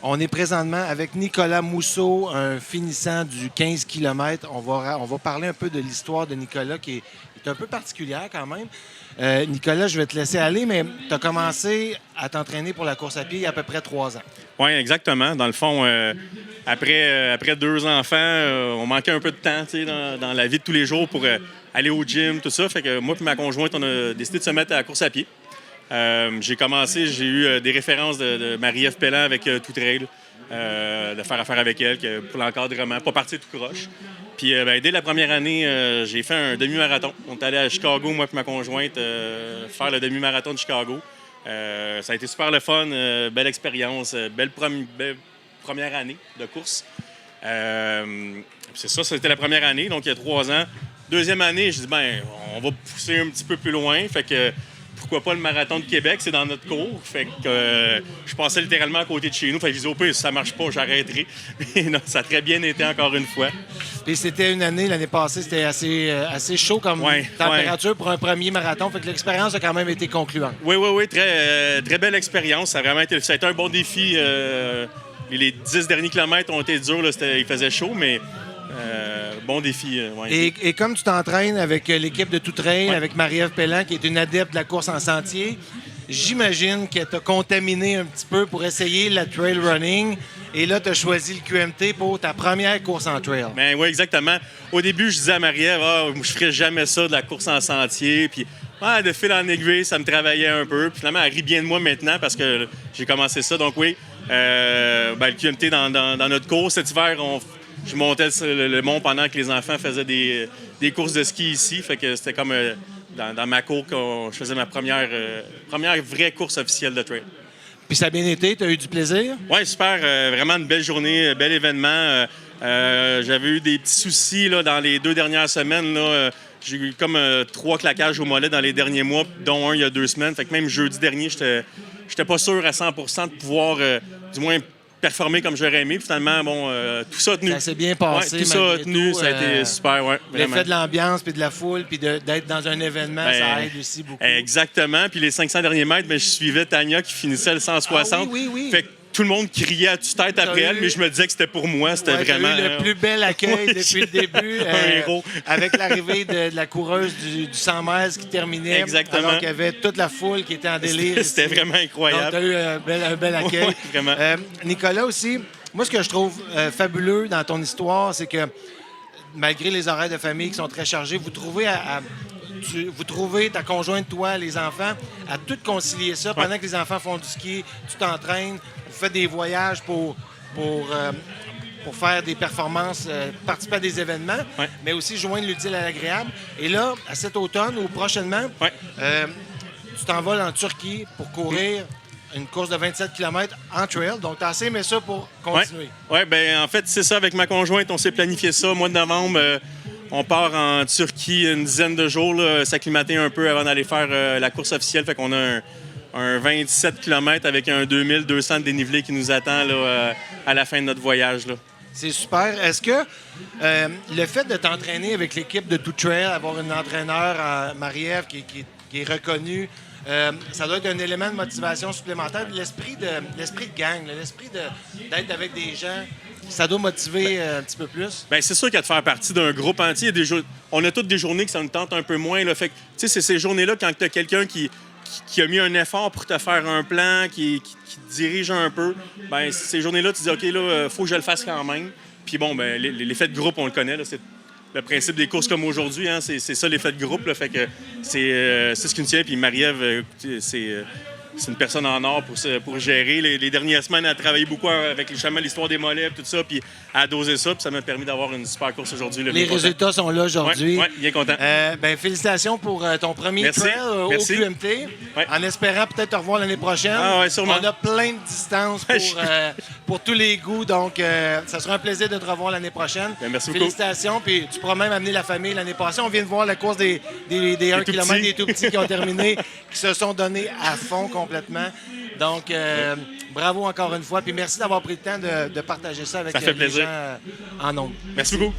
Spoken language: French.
On est présentement avec Nicolas Mousseau, un finissant du 15 km. On va parler un peu de l'histoire de Nicolas qui est un peu particulière quand même. Nicolas, je vais te laisser aller, mais tu as commencé à t'entraîner pour la course à pied il y a à peu près 3 ans. Oui, exactement. Dans le fond, après 2 enfants, on manquait un peu de temps dans la vie de tous les jours pour aller au gym, tout ça. Fait que moi et ma conjointe, on a décidé de se mettre à la course à pied. J'ai eu des références de Marie-Ève Pelland avec Tout Trail, de faire affaire avec elle pour l'encadrement, pas partir tout croche. Puis dès la première année, j'ai fait un demi-marathon. On est allé à Chicago, moi et ma conjointe, faire le demi-marathon de Chicago. Ça a été super le fun, belle expérience, belle première année de course. C'est ça, c'était la première année, donc il y a 3 ans. Deuxième année, je dis, on va pousser un petit peu plus loin. Fait que pourquoi pas le marathon de Québec, c'est dans notre cours. Fait que je passais littéralement à côté de chez nous. Fait que je disais, au pire, si ça marche pas, j'arrêterai. Mais non, ça a très bien été encore une fois. Puis c'était une année, l'année passée, c'était assez chaud comme température pour un premier marathon. Fait que l'expérience a quand même été concluante. Oui. Très belle expérience. Ça a été un bon défi. Les 10 derniers kilomètres ont été durs. Là, il faisait chaud, mais bon défi. Et comme tu t'entraînes avec l'équipe de Tout Trail, avec Marie-Ève Pelland, qui est une adepte de la course en sentier, j'imagine qu'elle t'a contaminé un petit peu pour essayer la trail running. Et là, tu as choisi le QMT pour ta première course en trail. Oui, exactement. Au début, je disais à Marie-Ève, je ferais jamais ça, de la course en sentier. Puis, de fil en aiguille, ça me travaillait un peu. Puis finalement, elle rit bien de moi maintenant parce que j'ai commencé ça. Donc oui, le QMT dans notre course. Cet hiver, je montais le mont pendant que les enfants faisaient des courses de ski ici. Fait que c'était comme dans ma cour que je faisais ma première vraie course officielle de trail. Puis ça a bien été? Tu as eu du plaisir? Oui, super. Vraiment une belle journée, bel événement. J'avais eu des petits soucis là, dans les 2 dernières semaines. Là. J'ai eu comme 3 claquages au mollet dans les derniers mois, dont un il y a 2 semaines. Fait que même jeudi dernier, j'étais pas sûr à 100% de pouvoir, du moins, performer comme j'aurais aimé. Puis finalement, tout ça a tenu. Ça s'est bien passé. Tout ça a tenu, ça a été super, vraiment. L'effet de l'ambiance, puis de la foule, puis d'être dans un événement, ça aide aussi beaucoup. Exactement. Puis les 500 derniers mètres, je suivais Tania qui finissait le 160. Oui. Fait que tout le monde criait à tue-tête après elle, mais je me disais que c'était pour moi. C'était vraiment... eu le plus bel accueil depuis le début. Un héros. Avec l'arrivée de la coureuse du 100 mètres qui terminait. Exactement. Alors qu'il y avait toute la foule qui était en délire. C'était vraiment incroyable. Donc, tu as eu un bel accueil. Oui, vraiment. Nicolas aussi, moi, ce que je trouve fabuleux dans ton histoire, c'est que malgré les horaires de famille qui sont très chargés, vous trouvez ta conjointe, toi, les enfants, à tout concilier ça. Pendant que les enfants font du ski, tu t'entraînes, vous faites des voyages pour faire des performances, participer à des événements, mais aussi joindre l'utile à l'agréable. Et là, à cet automne ou prochainement, tu t'envoles en Turquie pour courir une course de 27 km en trail. Donc, tu as assez aimé ça pour continuer. Oui, en fait, c'est ça. Avec ma conjointe, on s'est planifié ça au mois de novembre. On part en Turquie une dizaine de jours, s'acclimater un peu avant d'aller faire la course officielle. Fait qu'on a un 27 km avec un 2200 de dénivelé qui nous attend là, à la fin de notre voyage. Là. C'est super. Est-ce que le fait de t'entraîner avec l'équipe de Tout Trail, avoir une entraîneur, Marie-Ève, qui est reconnue, ça doit être un élément de motivation supplémentaire. L'esprit de gang, l'esprit d'être avec des gens, ça doit motiver un petit peu plus. C'est sûr qu'il y a de faire partie d'un groupe entier. On a toutes des journées que ça nous tente un peu moins. Là. Fait que, c'est ces journées-là, quand tu as quelqu'un qui a mis un effort pour te faire un plan, qui te dirige un peu, ces journées-là, tu dis, OK, là, faut que je le fasse quand même. Puis l'effet de groupe, on le connaît. Là, c'est le principe des courses comme aujourd'hui, hein, c'est ça l'effet de groupe. Là, fait que c'est ce qui nous tient. Puis Marie-Ève, c'est une personne en or pour gérer. Les dernières semaines, elle a travaillé beaucoup avec l'histoire des mollets, tout ça, puis elle a dosé ça, puis ça m'a permis d'avoir une super course aujourd'hui. Les résultats sont là aujourd'hui. Oui, bien content. Félicitations pour ton premier trail au QMT. En espérant peut-être te revoir l'année prochaine. Sûrement. On a plein de distances pour tous les goûts, donc ça sera un plaisir de te revoir l'année prochaine. Merci beaucoup. Félicitations, puis tu pourras même amener la famille l'année prochaine. On vient de voir la course des 1 km des tout-petits qui ont terminé, qui se sont donnés à fond complètement. Donc, bravo encore une fois. Puis merci d'avoir pris le temps de partager ça avec les gens en nombre. Merci beaucoup.